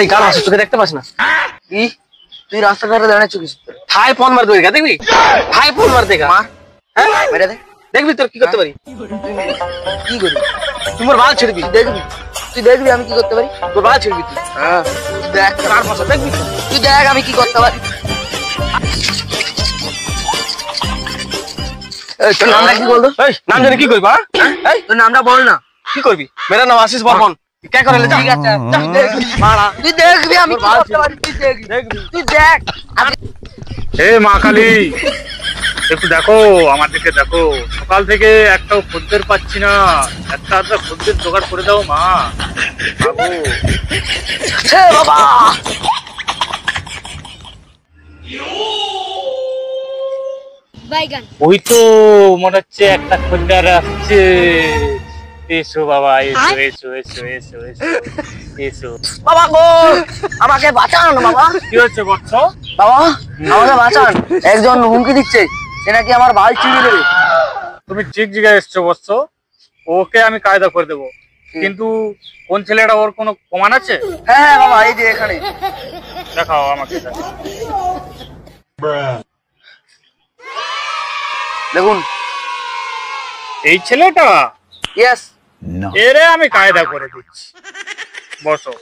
এই কার আসছে তোকে দেখতে পাস না? কি তুই রাস্তাঘাটে দাঁড়াচ্ছ কি? ঠাই ফোন মার দেগা দেখবি? ঠাই ফোন মার দেগা। হ্যাঁ মেরে দে, দেখবি তোর কি করতে পারি? কি করবি? তুই মোর বাল ছিড়বি, দেখবি তুই দেখবি আমি কি করতে পারি। তোর বাল ছিড়বি তুই। হ্যাঁ দেখ কার ভাষা দেখবি? তুই দেখ আমি কি করতে পারি। এই তোর নামটা কি বলতো? এই নাম জানি কি করবি? এই তোর নামটা বল না। কি করবি? মেরা নাম আশিস বর্মন। কে করে ले जा? ঠিক আছে যা দেখবি মারা, তুই দেখবি আমি কি করতে পারি। তুই দেখবি তুই দেখ। হে মা কালী, একটু দেখো আমার দিকে দেখো, সকাল থেকে একটাও খদ্দের পাচ্ছি না, একটা খদ্দের জোগাড় করে দাও মা। বাবু হে বাবা ওই তো মনে হচ্ছে একটা খদ্দের আসছে। এসো বাবা, এসো এসো এসো এসো এসো এসো। বাবা গো আমাকে বাঁচান বাবা। কি হচ্ছে বৎস? বাবা আমাকে বাঁচান, একজন হুমকি দিচ্ছে সে নাকি আমার বাল ছিঁড়ে দেবে। তুমি ঠিক জায়গায় এসছো বৎস, ওকে আমি কায়দা করে দেবো, কিন্তু কোন ছেলেটা, ওর কোনো প্রমাণ আছে? হ্যাঁ হ্যাঁ বাবা এই যে এখানে দেখাও আমাকে, দেখাও। দেখুন এই ছেলেটা, ইয়েস এরে আমি কায়দা করে দিচ্ছি, বসো।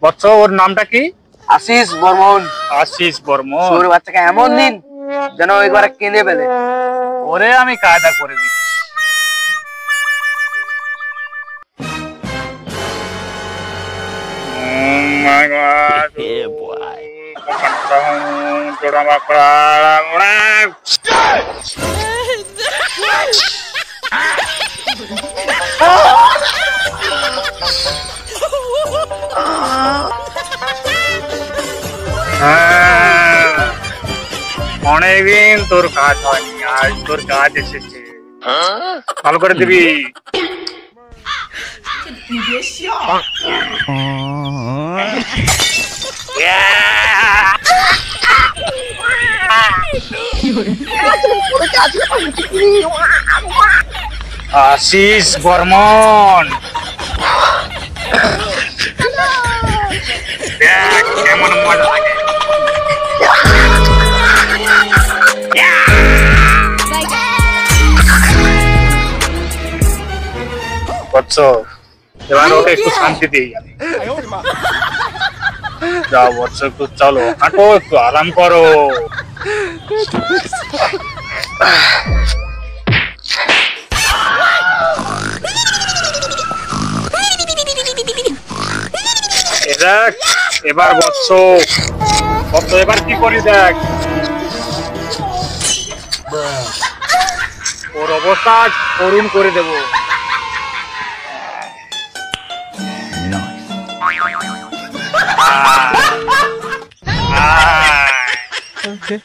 বৎস, ওর নামটা কি? আশিস বর্মন। আশিস বর্মন। তোর বাচ্চাকে এমন দিন যেন একবার কেঁদে ফেলে। ওরে আমি কায়দা করে দিচ্ছি। অনেকদিন তোর কাজ হয়নি, আজ তোর কাজ এসেছে, ভালো করে দিবি। আশিস বর্মন, দেখ কেমন মজা লাগে। বৎস, এবার ওকে একটু শান্তি দিই আমি। যাও বৎস, একটু চলো, হাঁটো, একটু আরাম করো। দেখ এবার বৎস, এবার কি করি দেখ। ওর অবস্থা করুণ করে দেবো। Okay.